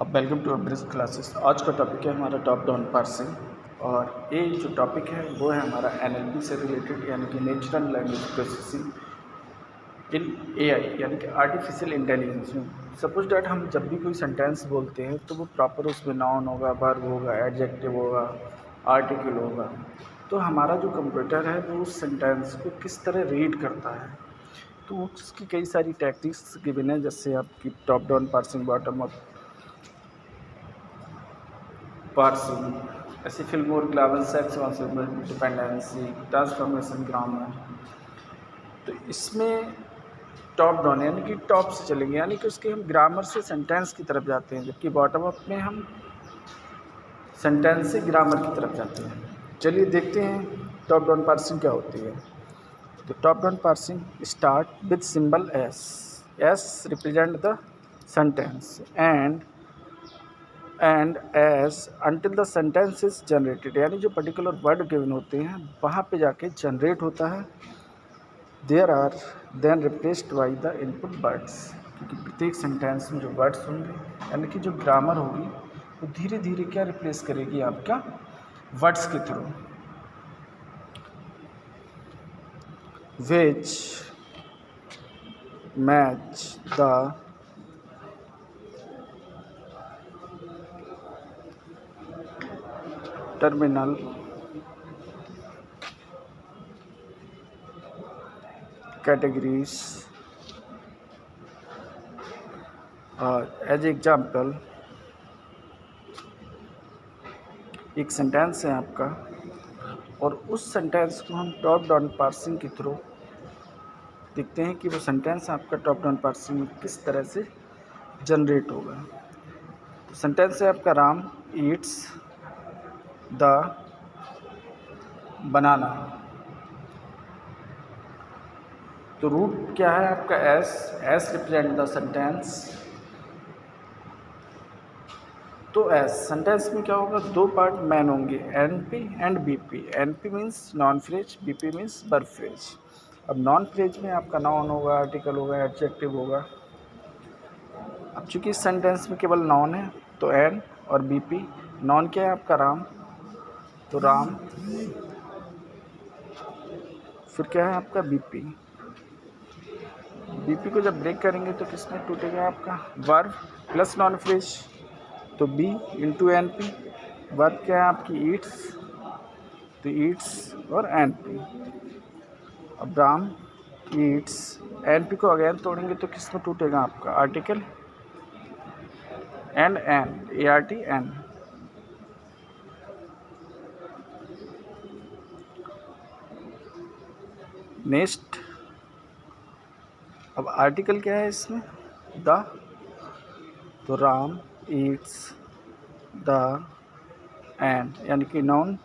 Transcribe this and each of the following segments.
अब welcome to abridge classes. आज का टॉपिक है हमारा टॉप डाउन पार्सिंग और ये जो टॉपिक है वो है हमारा एनएलपी से रिलेटेड यानी कि नेचुरल लैंग्वेज प्रोसेसिंग इन एआई यानी कि आर्टिफिशियल इंटेलिजेंस में। सपोज डैट हम जब भी कोई सेंटेंस बोलते हैं तो वो प्रॉपर उसमें नाउन होगा, वर्ब होगा, एडजेक्टिव होगा, आर्टिकल होगा। तो हमारा जो कंप्यूटर है वो उस सेंटेंस को किस तरह रीड करता है, तो उसकी कई सारी टैक्टिक्स गिवन है, जैसे आपकी top down parsing, bottom up parsing, ऐसे Fillmore ग्लावन sex dependency, transformation, grammar. तो इसमें टॉप डाउन यानी कि टॉप से चलेंगे, यानी कि उसके हम ग्रामर से सेंटेंस की तरफ जाते हैं, जबकि बॉटम अप में हम सेंटेंस से ग्रामर की तरफ जाते हैं। चलिए देखते हैं टॉप डाउन पार्सिंग क्या होती है। तो top down parsing start with symbol S. S represent the sentence and S until the sentence is generated, यानी जो पर्टिकुलर वर्ड गिवन होते हैं वहाँ पे जाके जनरेट होता है। There are then replaced by the input words, क्योंकि प्रत्येक सेंटेंस में जो वर्ड्स होंगे यानी कि जो ग्रामर होगी वो धीरे धीरे क्या रिप्लेस करेगी, आपका वर्ड्स के थ्रू, which match the terminal categories. As example एक सेंटेंस है आपका और उस सेंटेंस को हम टॉप डाउन पार्सिंग के थ्रू देखते हैं कि वो सेंटेंस आपका टॉप डाउन पार्सिंग में किस तरह से जनरेट होगा। तो सेंटेंस है आपका राम ईट्स द बनाना। तो रूट क्या है आपका S, S represent the sentence. तो एस सेंटेंस में क्या होगा, दो पार्ट मैन होंगे, NP and BP. NP means non phrase, BP means verb phrase. अब नॉन फ्रेज में आपका नाउन होगा, आर्टिकल होगा, एडजेक्टिव होगा। अब चूंकि इस सेंटेंस में केवल नाउन है तो एन और बीपी। नाउन क्या है आपका राम, तो राम, फिर क्या है आपका बीपी। बीपी को जब ब्रेक करेंगे तो किसमें टूटेगा आपका वर्ब प्लस नॉन फ्रेज, तो B into N P. Verb क्या है आपकी ईट्स, तो ईट्स और एन पी। अब राम ईट्स, एन पी को अगेन तोड़ेंगे तो किस में टूटेगा आपका article and N, A R T N. Next अब आर्टिकल क्या है इसमें, द, तो राम ईट्स द एन यानी कि नाउन।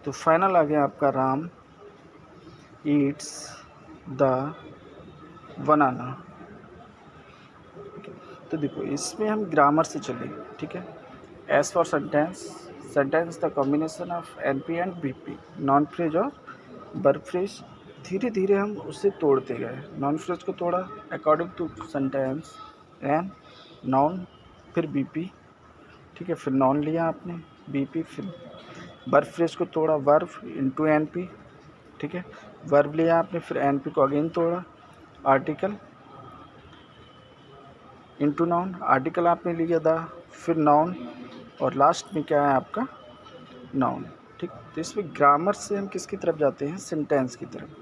तो फाइनल आ गया आपका राम ईट्स द बनाना। तो देखो इसमें हम ग्रामर से चले, ठीक है। S for sentence, sentence the combination of N P and B P, noun phrase और वर्ब फ्रेज। धीरे धीरे हम उसे तोड़ते गए, नॉन फ्रेज को तोड़ा according to sentence N, noun, फिर बी पी, ठीक है। फिर नाउन लिया आपने, बी पी, फिर वर्ब फ्रेज को तोड़ा, वर्ब इंटू एन पी, ठीक है। वर्ब लिया आपने, फिर एन पी को अगेन तोड़ा, आर्टिकल इंटू नाउन, आर्टिकल आपने लिया द, फिर नाउन और लास्ट में क्या है आपका नाउन, ठीक। तो इसमें ग्रामर से हम किसकी तरफ जाते हैं, सेंटेंस की तरफ।